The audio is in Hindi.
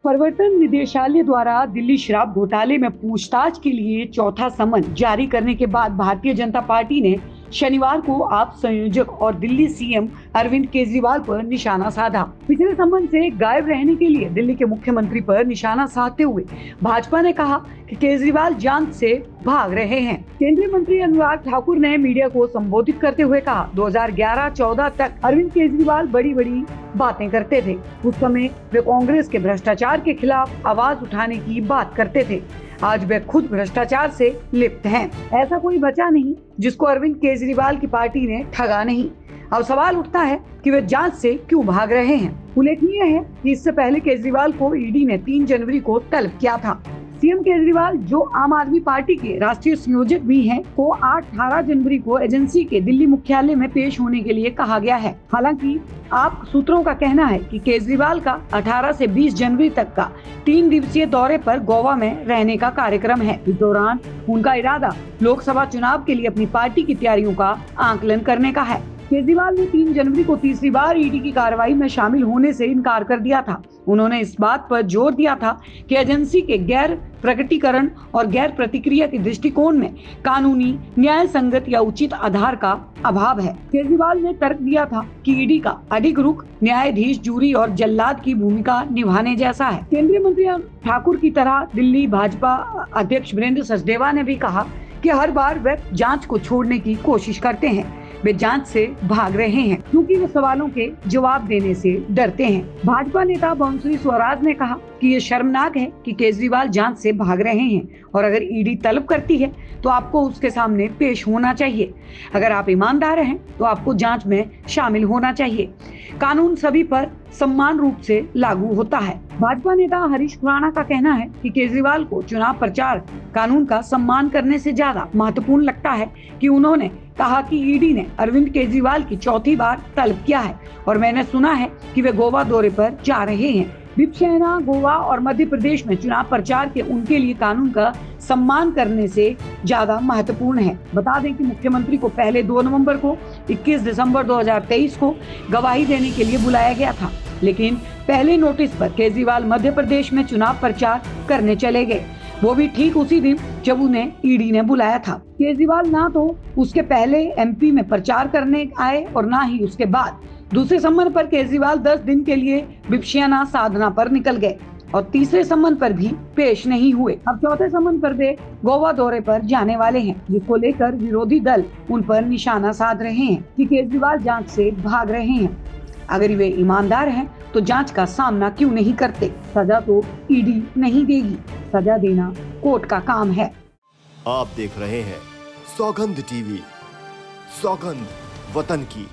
प्रवर्तन निदेशालय द्वारा दिल्ली शराब घोटाले में पूछताछ के लिए चौथा समन जारी करने के बाद भारतीय जनता पार्टी ने शनिवार को आप संयोजक और दिल्ली सीएम अरविंद केजरीवाल पर निशाना साधा। पिछले समन से गायब रहने के लिए दिल्ली के मुख्यमंत्री पर निशाना साधते हुए भाजपा ने कहा कि केजरीवाल जांच से भाग रहे हैं। केंद्रीय मंत्री अनुराग ठाकुर ने मीडिया को संबोधित करते हुए कहा, 2011-14 तक अरविंद केजरीवाल बड़ी बड़ी बातें करते थे। उस समय वे कांग्रेस के भ्रष्टाचार के खिलाफ आवाज उठाने की बात करते थे। आज वे खुद भ्रष्टाचार से लिप्त हैं। ऐसा कोई बचा नहीं जिसको अरविंद केजरीवाल की पार्टी ने ठगा नहीं। अब सवाल उठता है कि वे जांच से क्यों भाग रहे हैं। उल्लेखनीय है कि इससे पहले केजरीवाल को ईडी ने 3 जनवरी को तलब किया था। सीएम केजरीवाल, जो आम आदमी पार्टी के राष्ट्रीय संयोजक भी हैं, को 18 जनवरी को एजेंसी के दिल्ली मुख्यालय में पेश होने के लिए कहा गया है। हालांकि आप सूत्रों का कहना है कि केजरीवाल का 18 से 20 जनवरी तक का 3 दिवसीय दौरे पर गोवा में रहने का कार्यक्रम है। इस दौरान उनका इरादा लोकसभा चुनाव के लिए अपनी पार्टी की तैयारियों का आकलन करने का है। केजरीवाल ने 3 जनवरी को तीसरी बार ईडी की कार्रवाई में शामिल होने से इनकार कर दिया था। उन्होंने इस बात पर जोर दिया था कि एजेंसी के गैर प्रकटीकरण और गैर प्रतिक्रिया के दृष्टिकोण में कानूनी, न्याय संगत या उचित आधार का अभाव है। केजरीवाल ने तर्क दिया था कि ईडी का अधिक रुख न्यायाधीश, जूरी और जल्लाद की भूमिका निभाने जैसा है। केंद्रीय मंत्री ठाकुर की तरह दिल्ली भाजपा अध्यक्ष वीरेंद्र सचदेवा ने भी कहा कि हर बार वे जांच को छोड़ने की कोशिश करते हैं। वे जांच से भाग रहे हैं क्योंकि वे सवालों के जवाब देने से डरते हैं। भाजपा नेता बंसुरी स्वराज ने कहा कि ये शर्मनाक है कि केजरीवाल जांच से भाग रहे हैं और अगर ईडी तलब करती है तो आपको उसके सामने पेश होना चाहिए। अगर आप ईमानदार हैं तो आपको जांच में शामिल होना चाहिए। कानून सभी पर समान रूप से लागू होता है। भाजपा नेता हरीश खुराना का कहना है कि केजरीवाल को चुनाव प्रचार कानून का सम्मान करने से ज्यादा महत्वपूर्ण लगता है कि उन्होंने कहा कि ईडी ने अरविंद केजरीवाल की चौथी बार तलब किया है और मैंने सुना है कि वे गोवा दौरे पर जा रहे हैं। शिवसेना गोवा और मध्य प्रदेश में चुनाव प्रचार के उनके लिए कानून का सम्मान करने से ज्यादा महत्वपूर्ण है। बता दें कि मुख्यमंत्री को पहले 2 नवंबर को 21 दिसंबर 2023 को गवाही देने के लिए बुलाया गया था, लेकिन पहले नोटिस पर केजरीवाल मध्य प्रदेश में चुनाव प्रचार करने चले गए, वो भी ठीक उसी दिन जब उन्हें ईडी ने बुलाया था। केजरीवाल ना तो उसके पहले एमपी में प्रचार करने आए और ना ही उसके बाद। दूसरे सम्मन पर केजरीवाल 10 दिन के लिए विपश्यना साधना पर निकल गए और तीसरे सम्मन पर भी पेश नहीं हुए। अब चौथे सम्मन पर वे गोवा दौरे पर जाने वाले हैं, जिसको लेकर विरोधी दल उन पर निशाना साध रहे हैं कि केजरीवाल जांच से भाग रहे हैं। अगर वे ईमानदार हैं तो जांच का सामना क्यों नहीं करते? सजा तो ईडी नहीं देगी, सजा देना कोर्ट का काम है। आप देख रहे हैं सौगंध टीवी, सौगंध वतन की।